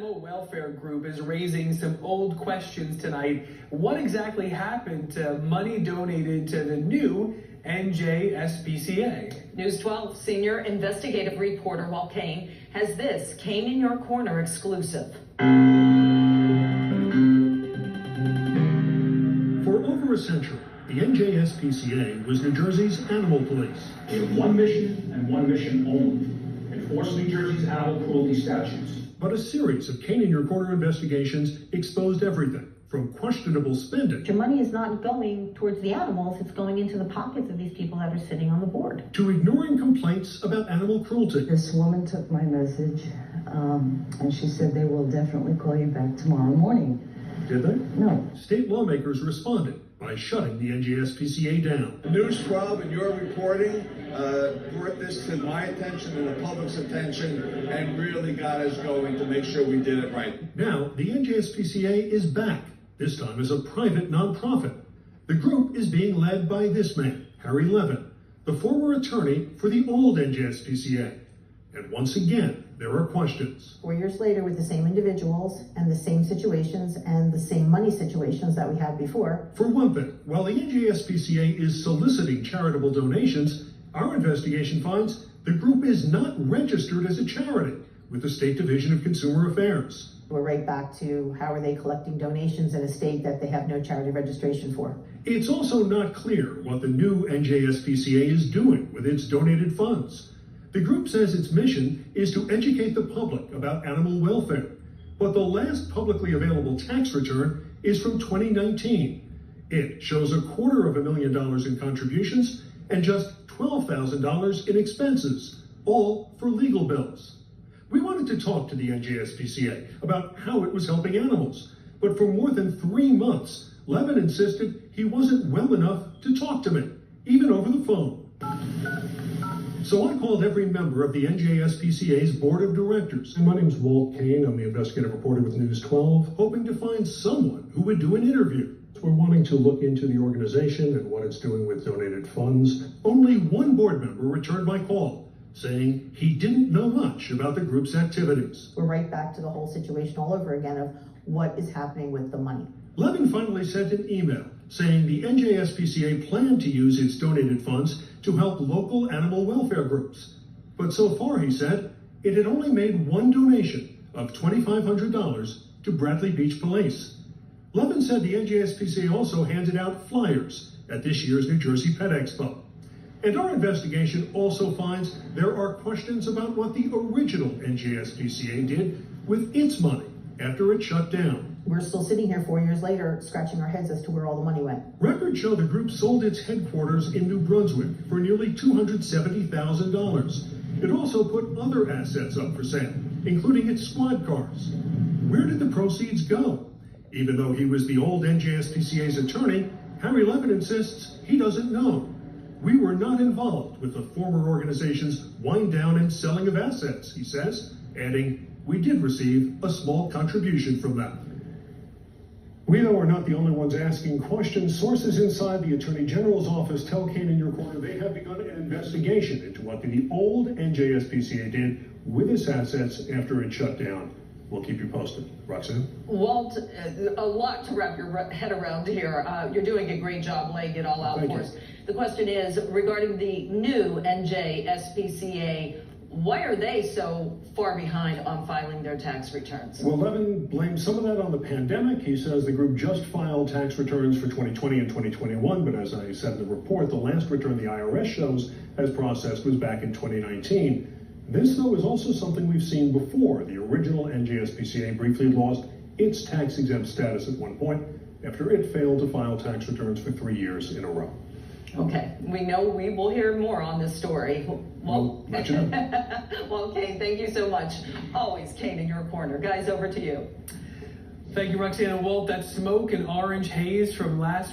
Animal welfare group is raising some old questions tonight. What exactly happened to money donated to the new Njspca? News 12 senior investigative reporter Walt Kane has this Kane in Your Corner exclusive. For over a century, the Njspca was New Jersey's animal police. They have one mission and one mission only: enforce New Jersey's animal cruelty statutes. But a series of Kane in Your Corner investigations exposed everything from questionable spending. Your money is not going towards the animals, it's going into the pockets of these people that are sitting on the board. To ignoring complaints about animal cruelty. This woman took my message, and she said they will definitely call you back tomorrow morning. Did they? No. State lawmakers responded by shutting the Njspca down. News 12 and your reporting brought this to my attention and the public's attention and really got us going to make sure we did it right. Now, the Njspca is back, this time as a private nonprofit. The group is being led by this man, Harry Levin, the former attorney for the old Njspca. And once again, there are questions. 4 years later, with the same individuals and the same situations and the same money situations that we had before. For one thing, while the Njspca is soliciting charitable donations, our investigation finds the group is not registered as a charity with the State Division of Consumer Affairs. We're right back to how are they collecting donations in a state that they have no charity registration for. It's also not clear what the new Njspca is doing with its donated funds. The group says its mission is to educate the public about animal welfare, but the last publicly available tax return is from 2019. It shows $250,000 in contributions and just $12,000 in expenses, all for legal bills. We wanted to talk to the Njspca about how it was helping animals, but for more than 3 months, Levin insisted he wasn't well enough to talk to me, even over the phone. So I called every member of the Njspca's board of directors. My name's Walt Kane. I'm the investigative reporter with News 12, hoping to find someone who would do an interview. We're wanting to look into the organization and what it's doing with donated funds. Only one board member returned my call, saying he didn't know much about the group's activities. We're right back to the whole situation all over again of what is happening with the money. Levin finally sent an email saying the Njspca planned to use its donated funds to help local animal welfare groups. But so far, he said, it had only made one donation of $2,500 to Bradley Beach Police. Levin said the Njspca also handed out flyers at this year's New Jersey Pet Expo. And our investigation also finds there are questions about what the original Njspca did with its money after it shut down. We're still sitting here 4 years later, scratching our heads as to where all the money went. Records show the group sold its headquarters in New Brunswick for nearly $270,000. It also put other assets up for sale, including its squad cars. Where did the proceeds go? Even though he was the old Njspca's attorney, Harry Levin insists he doesn't know. We were not involved with the former organization's wind down and selling of assets, he says, adding, we did receive a small contribution from them. We, though, are not the only ones asking questions. Sources inside the Attorney General's office tell Kane in Your Corner they have begun an investigation into what the old Njspca did with its assets after it shut down. We'll keep you posted. Roxanne? Walt, a lot to wrap your head around here. You're doing a great job laying it all out for us. The question is, regarding the new Njspca, why are they so far behind on filing their tax returns? Well, Levin blames some of that on the pandemic. He says the group just filed tax returns for 2020 and 2021, but as I said in the report, the last return the IRS shows has processed was back in 2019. This, though, is also something we've seen before. The original Njspca briefly lost its tax-exempt status at one point after it failed to file tax returns for 3 years in a row. Okay, we know we will hear more on this story. Well, well, Kane, thank you so much. Always Kane in Your Corner. Guys, over to you. Thank you, Roxanne and Walt. That's smoke and orange haze from last